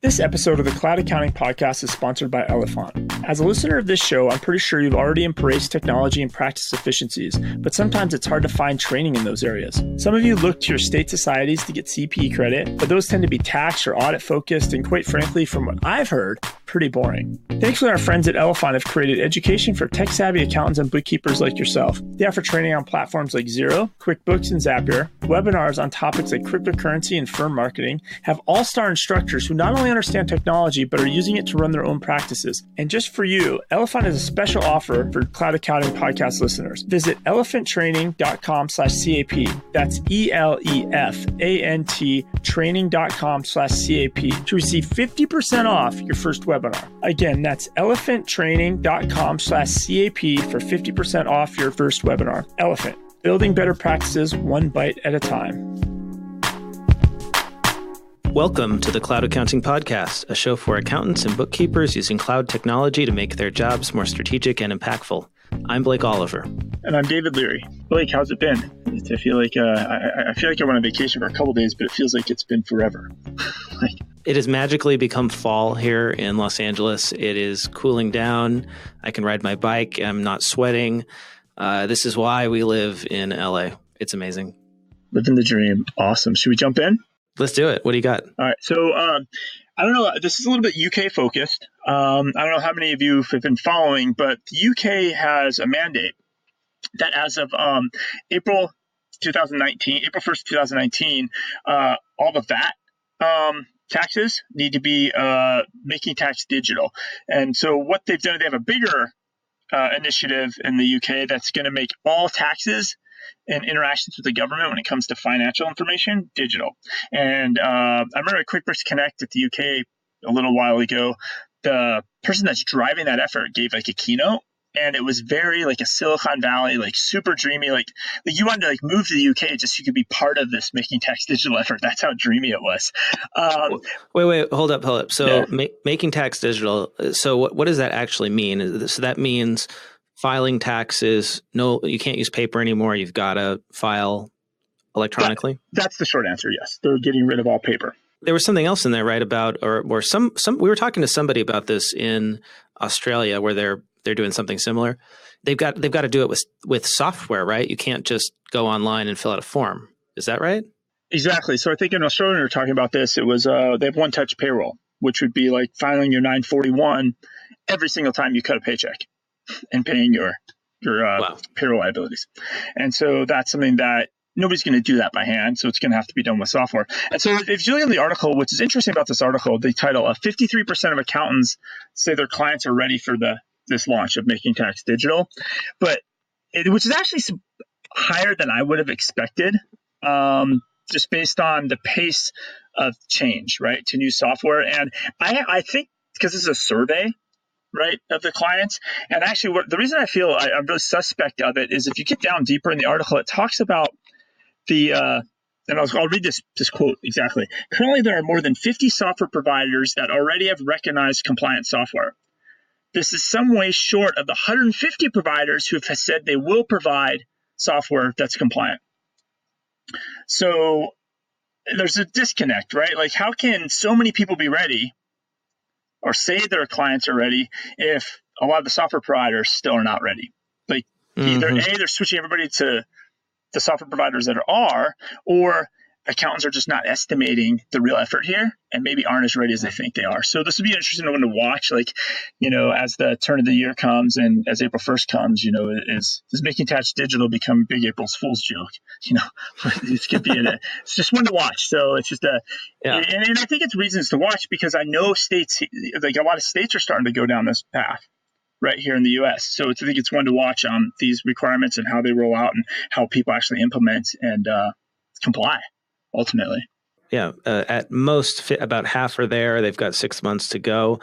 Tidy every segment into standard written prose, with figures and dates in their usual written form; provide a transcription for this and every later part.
This episode of the Cloud Accounting Podcast is sponsored by Elephant. As a listener of this show, I'm pretty sure you've already embraced technology and practice efficiencies, but sometimes it's hard to find training in those areas. Some of you look to your state societies to get CPE credit, but those tend to be tax or audit focused, and quite frankly, from what I've heard, pretty boring. Thankfully, our friends at Elephant have created education for tech-savvy accountants and bookkeepers like yourself. They offer training on platforms like Xero, QuickBooks, and Zapier, webinars on topics like cryptocurrency and firm marketing, have all-star instructors who not only understand technology, but are using it to run their own practices. And just for you, Elephant has a special offer for Cloud Accounting Podcast listeners. Visit elephanttraining.com/CAP. That's ELEFANT training.com/CAP to receive 50% off your first webinar. Again, that's elephanttraining.com/CAP for 50% off your first webinar. Elephant, building better practices one bite at a time. Welcome to the Cloud Accounting Podcast, a show for accountants and bookkeepers using cloud technology to make their jobs more strategic and impactful. I'm Blake Oliver. And I'm David Leary. Blake, how's it been? I feel like I went on vacation for a couple days, but it feels like it's been forever. It has magically become fall here in Los Angeles. It is cooling down. I can ride my bike. I'm not sweating. This is why we live in LA. It's amazing. Living the dream. Awesome. Should we jump in? Let's do it. What do you got? All right. So I don't know. This is a little bit UK focused. I don't know how many of you have been following, but the UK has a mandate that as of April 1st, 2019, all the VAT taxes need to be making tax digital. And so what they've done, they have a bigger initiative in the UK that's going to make all taxes and interactions with the government when it comes to financial information digital. And I remember at QuickBooks Connect at the UK a little while ago, the person that's driving that effort gave like a keynote, and it was very like a Silicon Valley, like super dreamy, like you wanted to like move to the UK just so you could be part of this making tax digital effort. That's how dreamy it was. Wait, hold up. So yeah. Making tax digital. So what does that actually mean? So that means filing taxes. No, you can't use paper anymore. You've got to file electronically. That's the short answer. Yes, they're getting rid of all paper. There was something else in there, right? About or some. We were talking to somebody about this in Australia, where they're doing something similar. They've got to do it with software, right? You can't just go online and fill out a form. Is that right? Exactly. So I think in Australia, we were talking about this. It was they have one Touch Payroll, which would be like filing your 941 every single time you cut a paycheck and paying your payroll liabilities. And so that's something that nobody's going to do that by hand. So it's going to have to be done with software. And so if you look at the article, which is interesting about this article, the title of 53% of accountants say their clients are ready for this launch of making tax digital, which is actually higher than I would have expected, just based on the pace of change, right, to new software. And I think because this is a survey, right, of the clients. And actually, the reason I feel I'm really suspect of it is if you get down deeper in the article, it talks about and I'll read this quote exactly. Currently, there are more than 50 software providers that already have recognized compliant software. This is some way short of the 150 providers who have said they will provide software that's compliant. So there's a disconnect, right? Like, how can so many people be ready or say their clients are ready if a lot of the software providers still are not ready? Like, either they're switching everybody to the software providers that are, or accountants are just not estimating the real effort here and maybe aren't as ready as they think they are. So this would be an interesting one to watch, like, as the turn of the year comes and as April 1st comes, does making tax digital become Big April's Fool's joke? This could be it's just one to watch. So it's just and I think it's reasons to watch because I know states, like a lot of states are starting to go down this path right here in the U.S. So I think it's one to watch these requirements and how they roll out and how people actually implement and comply ultimately. Yeah. At most, about half are there. They've got 6 months to go.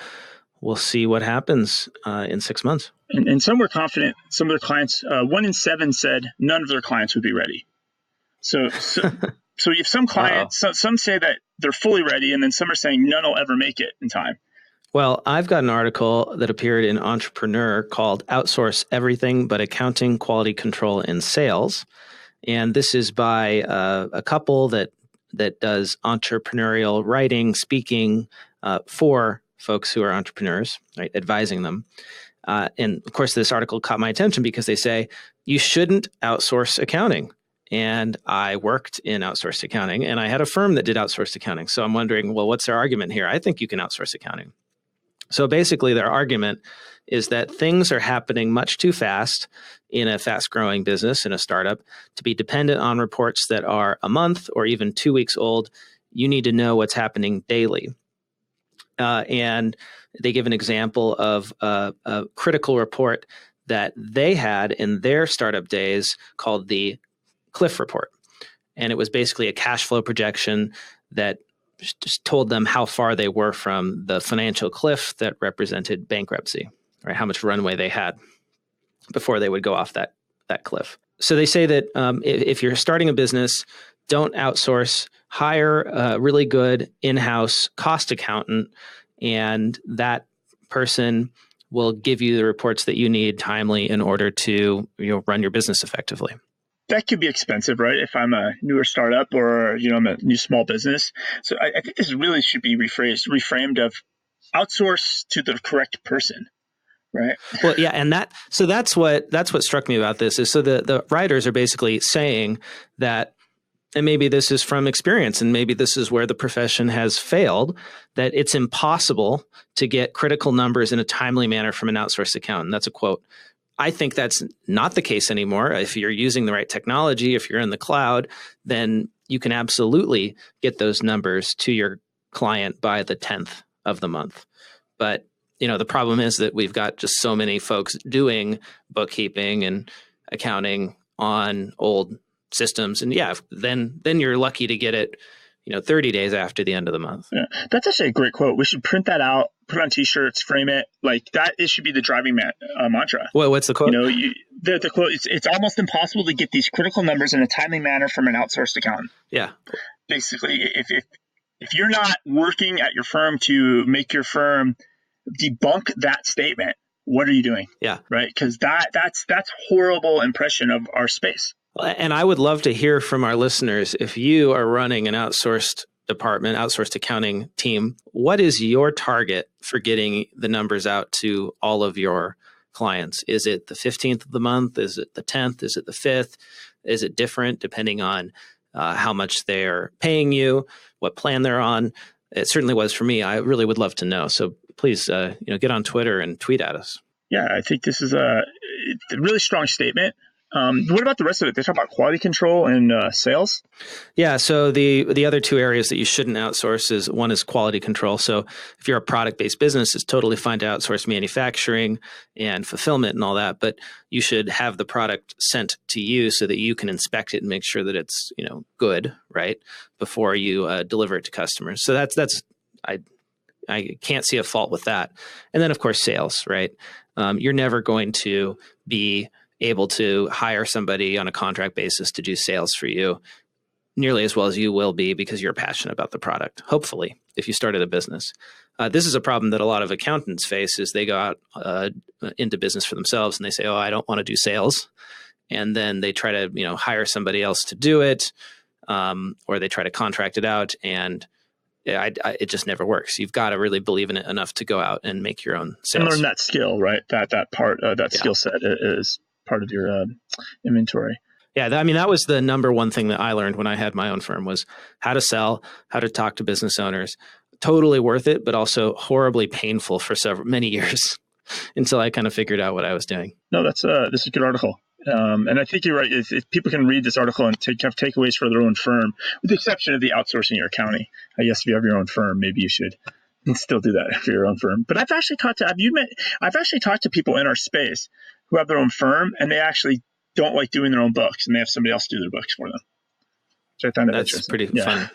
We'll see what happens in 6 months. And some were confident. Some of their clients, 1 in 7 said none of their clients would be ready. So if some clients, some say that they're fully ready, and then some are saying none will ever make it in time. Well, I've got an article that appeared in Entrepreneur called Outsource Everything But Accounting, Quality Control, and Sales. And this is by a couple that does entrepreneurial writing, speaking, for folks who are entrepreneurs, right? Advising them. And of course, this article caught my attention because they say you shouldn't outsource accounting. And I worked in outsourced accounting, and I had a firm that did outsourced accounting. So I'm wondering, well, what's their argument here? I think you can outsource accounting. So basically, their argument is that things are happening much too fast in a fast-growing business, in a startup, to be dependent on reports that are a month or even 2 weeks old. You need to know what's happening daily. And they give an example of a critical report that they had in their startup days called the Cliff Report. And it was basically a cash flow projection that just told them how far they were from the financial cliff that represented bankruptcy, right? How much runway they had before they would go off that cliff. So they say that if you're starting a business, don't outsource, hire a really good in-house cost accountant, and that person will give you the reports that you need timely in order to run your business effectively. That could be expensive, right? If I'm a newer startup or, I'm a new small business. So I think this really should be reframed of outsource to the correct person, right? Well, yeah. And that's what struck me about this is, so the writers are basically saying that, and maybe this is from experience, and maybe this is where the profession has failed, that it's impossible to get critical numbers in a timely manner from an outsourced accountant. That's a quote. I think that's not the case anymore. If you're using the right technology, if you're in the cloud, then you can absolutely get those numbers to your client by the 10th of the month. But, the problem is that we've got just so many folks doing bookkeeping and accounting on old systems. And then you're lucky to get it, 30 days after the end of the month. Yeah, that's actually a great quote. We should print that out, put it on t-shirts, frame it. Like that, it should be the driving mantra. Well, what's the quote? The quote, it's almost impossible to get these critical numbers in a timely manner from an outsourced accountant. Yeah. Basically, if you're not working at your firm to make your firm debunk that statement, what are you doing? Yeah. Right? Because that's horrible impression of our space. And I would love to hear from our listeners, if you are running an outsourced department, outsourced accounting team, what is your target for getting the numbers out to all of your clients? Is it the 15th of the month? Is it the 10th? Is it the 5th? Is it different depending on how much they're paying you, what plan they're on? It certainly was for me. I really would love to know. So please, get on Twitter and tweet at us. Yeah, I think this is a really strong statement. What about the rest of it? They talk about quality control and sales. Yeah. So the other two areas that you shouldn't outsource is, one is quality control. So if you're a product-based business, it's totally fine to outsource manufacturing and fulfillment and all that, but you should have the product sent to you so that you can inspect it and make sure that it's good, right, before you deliver it to customers. So I can't see a fault with that. And then of course sales, right? You're never going to be able to hire somebody on a contract basis to do sales for you nearly as well as you will be because you're passionate about the product, hopefully, if you started a business. This is a problem that a lot of accountants face, is they go out into business for themselves and they say, I don't want to do sales. And then they try to hire somebody else to do it, or they try to contract it out, and it just never works. You've got to really believe in it enough to go out and make your own sales. And learn that skill, right? That part, that skill set is part of your inventory. Yeah, that was the number one thing that I learned when I had my own firm, was how to sell, how to talk to business owners. Totally worth it, but also horribly painful for many years until I kind of figured out what I was doing. No, this is a good article. And I think you're right. If people can read this article and have takeaways for their own firm, with the exception of the outsourcing your accounting. I guess if you have your own firm, maybe you should still do that for your own firm. But I've actually talked to people in our space who have their own firm, and they actually don't like doing their own books, and they have somebody else do their books for them. Which I find that's pretty fun.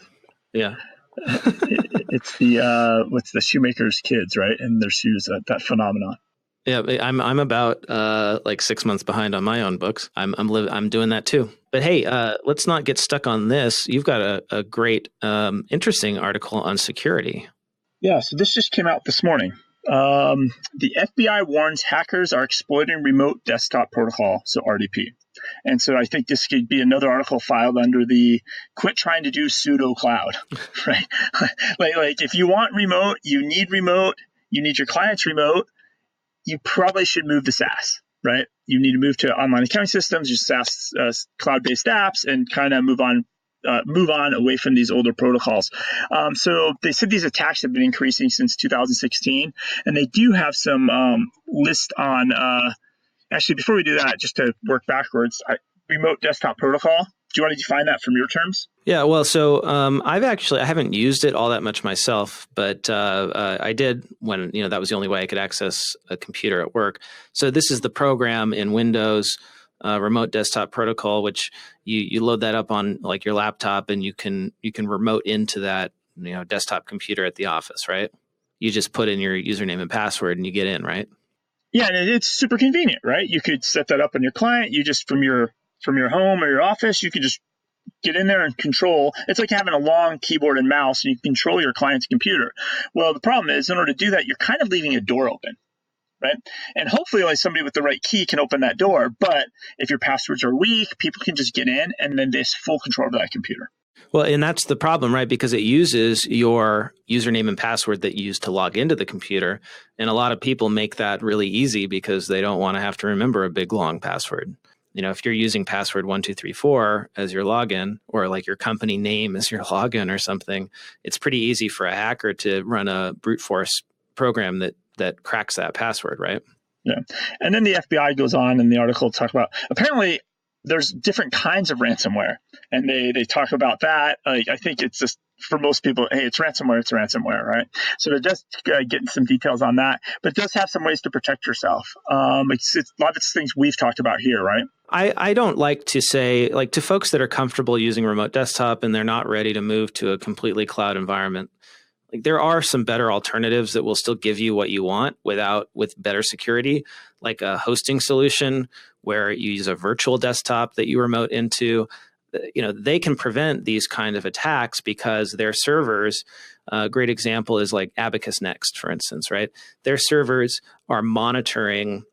Yeah. It's what's the shoemaker's kids, right? And their shoes, that phenomenon. Yeah, I'm about 6 months behind on my own books. I'm doing that too. But hey, let's not get stuck on this. You've got a great, interesting article on security. Yeah, so this just came out this morning. The FBI warns hackers are exploiting remote desktop protocol, so RDP. And so I think this could be another article filed under the quit trying to do pseudo cloud, right? like if you want remote, you need your clients remote, you probably should move to SaaS, right? You need to move to online accounting systems, use SaaS cloud-based apps, and kind of move on away from these older protocols. So they said these attacks have been increasing since 2016, and they do have some list on. Actually, before we do that, just to work backwards, remote desktop protocol. Do you want to define that from your terms? Yeah, well, so I haven't used it all that much myself, but I did when, that was the only way I could access a computer at work. So this is the program in Windows, remote desktop protocol, which you load that up on like your laptop, and you can remote into that desktop computer at the office, right? You just put in your username and password and you get in, right? Yeah, and it's super convenient, right? You could set that up on your client. You just from your home or your office, you could just get in there and control. It's like having a long keyboard and mouse, and you can control your client's computer. Well, the problem is, in order to do that, you're kind of leaving a door open, right? And hopefully only somebody with the right key can open that door. But if your passwords are weak, people can just get in, and then there's full control of that computer. Well, and that's the problem, right? Because it uses your username and password that you use to log into the computer. And a lot of people make that really easy because they don't want to have to remember a big, long password. If you're using password 1234 as your login, or like your company name as your login or something, it's pretty easy for a hacker to run a brute force program that cracks that password, right? Yeah. And then the FBI goes on in the article to talk about, apparently there's different kinds of ransomware, and they talk about that. I think it's just, for most people, hey, it's ransomware, right? So they're just getting some details on that, but it does have some ways to protect yourself. It's a lot of things we've talked about here, right? I don't like to say, like, to folks that are comfortable using remote desktop and they're not ready to move to a completely cloud environment, like, there are some better alternatives that will still give you what you want with better security, like a hosting solution where you use a virtual desktop that you remote into. They can prevent these kind of attacks because their servers, a great example is like Abacus Next, for instance, right? Their servers are monitoring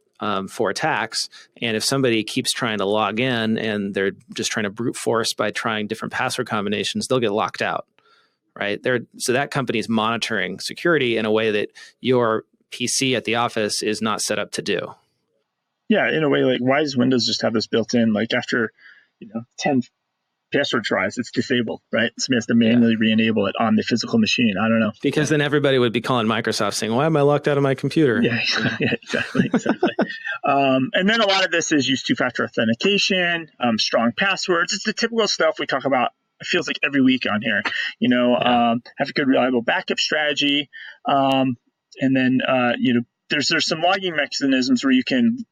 for attacks. And if somebody keeps trying to log in and they're just trying to brute force by trying different password combinations, they'll get locked out, right? So that company is monitoring security in a way that your PC at the office is not set up to do. Yeah, in a way, like, why does Windows just have this built in? Like, after 10 password tries, it's disabled, right? Somebody has to manually re-enable it on the physical machine. I don't know. Because then everybody would be calling Microsoft saying, why am I locked out of my computer? Yeah, exactly. And then a lot of this is use two-factor authentication, strong passwords. It's the typical stuff we talk about, it feels like every week on here. Have a good, reliable backup strategy. And then, there's some logging mechanisms where you can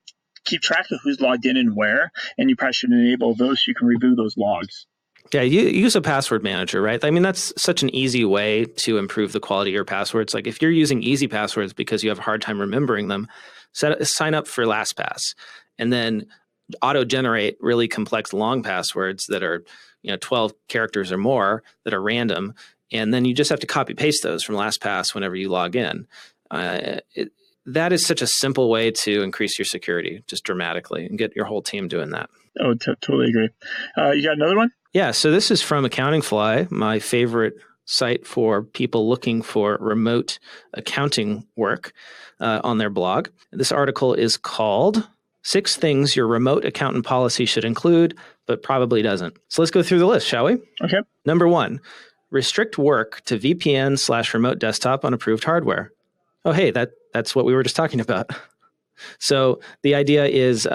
keep track of who's logged in and where, and you probably should enable those so you can review those logs. Yeah, you use a password manager, right? I mean, that's such an easy way to improve the quality of your passwords. Like, if you're using easy passwords because you have a hard time remembering them, sign up for LastPass, and then auto-generate really complex long passwords that are 12 characters or more that are random, and then you just have to copy paste those from LastPass whenever you log in. That is such a simple way to increase your security just dramatically and get your whole team doing that. Oh, totally agree. You got another one? Yeah, so this is from Accounting Fly, my favorite site for people looking for remote accounting work on their blog. This article is called 6 Things Your Remote Accountant Policy Should Include, but Probably Doesn't. So let's go through the list, shall we? Okay. Number 1, restrict work to VPN/remote desktop on approved hardware. Oh, hey, that's what we were just talking about. So the idea is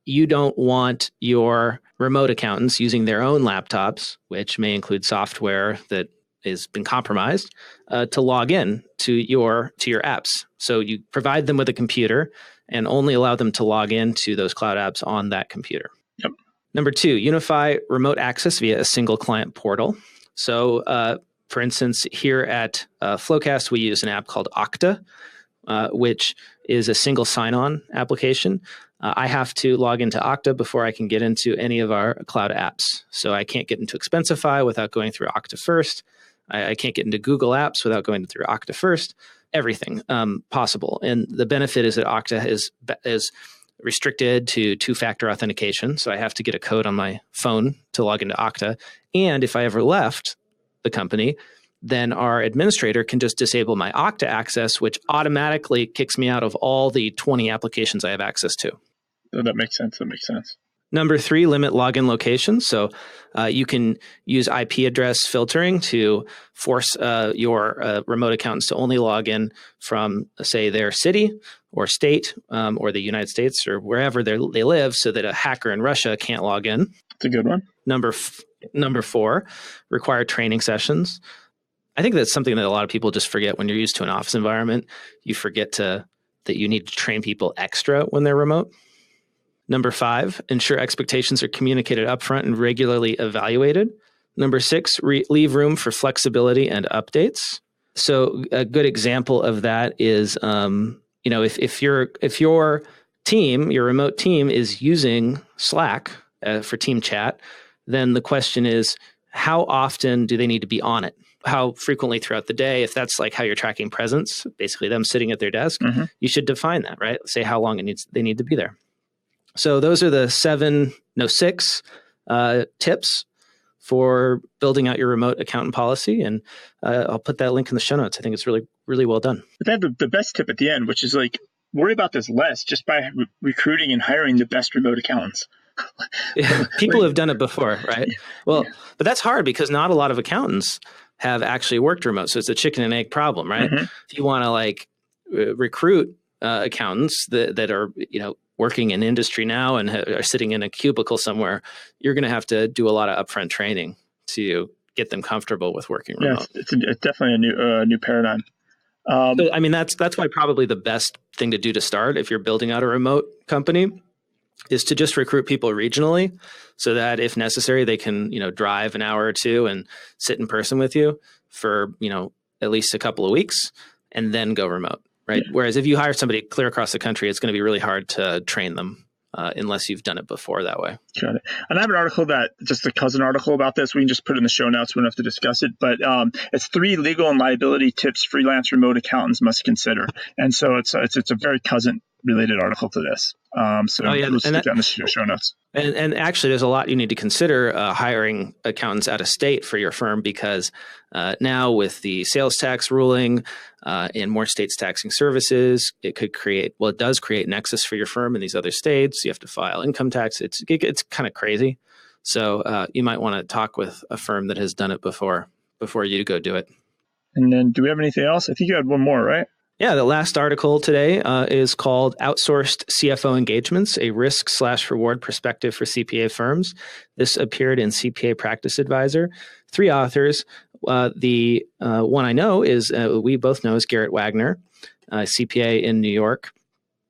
you don't want your remote accountants using their own laptops, which may include software that has been compromised, to log in to your apps. So you provide them with a computer and only allow them to log into those cloud apps on that computer. Yep. Number 2, unify remote access via a single client portal. So for instance, here at Flowcast, we use an app called Okta, which is a single sign-on application. I have to log into Okta before I can get into any of our cloud apps. So I can't get into Expensify without going through Okta first. I can't get into Google Apps without going through Okta first. Everything possible. And the benefit is that Okta is restricted to two-factor authentication. So I have to get a code on my phone to log into Okta. And if I ever left the company, then our administrator can just disable my Okta access, which automatically kicks me out of all the 20 applications I have access to. Oh, that makes sense. Number 3, limit login locations. So you can use IP address filtering to force your remote accountants to only log in from, say, their city or state or the United States or wherever they live, so that a hacker in Russia can't log in. That's a good one. Number 4, require training sessions. I think that's something that a lot of people just forget when you're used to an office environment. You forget that you need to train people extra when they're remote. Number 5, ensure expectations are communicated upfront and regularly evaluated. Number 6, leave room for flexibility and updates. So a good example of that is, if your team, your remote team, is using Slack for team chat, then the question is, how often do they need to be on it? How frequently throughout the day? If that's like how you're tracking presence, basically them sitting at their desk, you should define that, right? Say how long they need to be there. So those are the 6 tips for building out your remote accountant policy. And I'll put that link in the show notes. I think it's really, really well done. But they have the best tip at the end, which is like, worry about this less just by recruiting and hiring the best remote accountants. People have done it before, right? Well, but that's hard because not a lot of accountants have actually worked remote. So it's a chicken and egg problem, right? If you want to recruit accountants that are, working in industry now and are sitting in a cubicle somewhere, you're going to have to do a lot of upfront training to get them comfortable with working remote. Yes, it's definitely a new paradigm. So, that's why probably the best thing to do to start if you're building out a remote company is to just recruit people regionally, so that if necessary, they can drive an hour or two and sit in person with you for at least a couple of weeks, and then go remote. Right. Yeah. Whereas if you hire somebody clear across the country, it's going to be really hard to train them unless you've done it before that way. Got it. And I have an article just a cousin article about this. We can just put it in the show notes. We don't have to discuss it. But it's 3 legal and liability tips freelance remote accountants must consider. And so it's a very cousin related article to this. We'll stick that in the show notes. And actually, there's a lot you need to consider hiring accountants out of state for your firm, because now with the sales tax ruling and more states taxing services, it does create nexus for your firm in these other states. You have to file income tax. It's kind of crazy. So you might want to talk with a firm that has done it before you go do it. And then do we have anything else? I think you had one more, right? Yeah, the last article today is called Outsourced CFO Engagements, a risk/reward perspective for CPA firms. This appeared in CPA Practice Advisor. 3 authors. The one I know is, we both know, is Garrett Wagner, CPA in New York.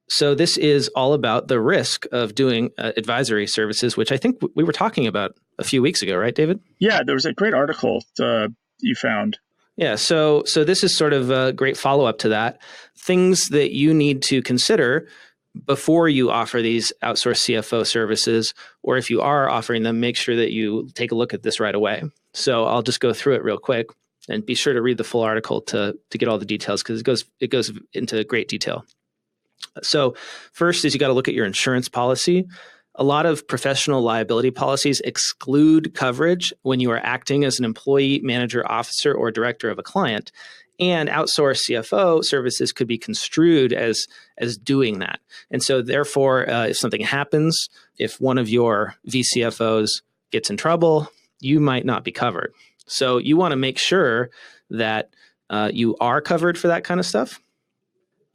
So this is all about the risk of doing advisory services, which I think we were talking about a few weeks ago, right, David? Yeah, there was a great article you found. Yeah, so this is sort of a great follow-up to that. Things that you need to consider before you offer these outsourced CFO services, or if you are offering them, make sure that you take a look at this right away. So I'll just go through it real quick, and be sure to read the full article to get all the details, because it goes into great detail. So first is you got to look at your insurance policy. A lot of professional liability policies exclude coverage when you are acting as an employee, manager, officer, or director of a client. And outsourced CFO services could be construed as doing that. And so therefore, if something happens, if one of your VCFOs gets in trouble, you might not be covered. So you want to make sure that you are covered for that kind of stuff.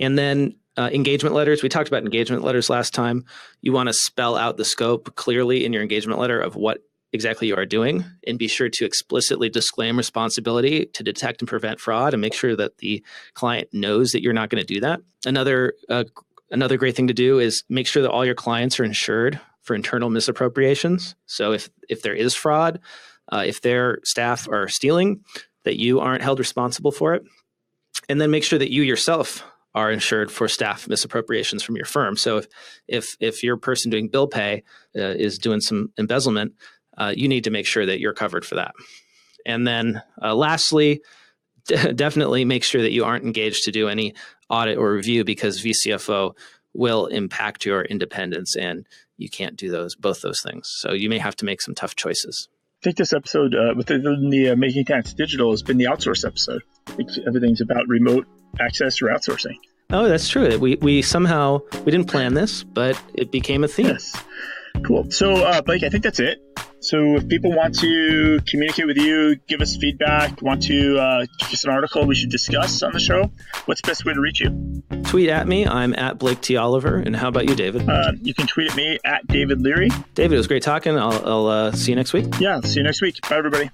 And then engagement letters. We talked about engagement letters last time. You want to spell out the scope clearly in your engagement letter of what exactly you are doing, and be sure to explicitly disclaim responsibility to detect and prevent fraud, and make sure that the client knows that you're not going to do that. Another great thing to do is make sure that all your clients are insured for internal misappropriations. So if there is fraud, if their staff are stealing, that you aren't held responsible for it. And then make sure that you yourself are insured for staff misappropriations from your firm. So if your person doing bill pay is doing some embezzlement, you need to make sure that you're covered for that. And then lastly, definitely make sure that you aren't engaged to do any audit or review, because VCFO will impact your independence, and you can't do both those things. So you may have to make some tough choices. I think this episode within the Making Tax Digital has been the outsource episode. I think everything's about remote access or outsourcing. Oh, that's true. We didn't plan this, but it became a theme. Yes. Cool. So, Blake, I think that's it. So if people want to communicate with you, give us feedback, want to give us an article we should discuss on the show, what's the best way to reach you? Tweet at me. I'm at Blake T. Oliver. And how about you, David? You can tweet at me at David Leary. David, it was great talking. I'll see you next week. Yeah, see you next week. Bye, everybody.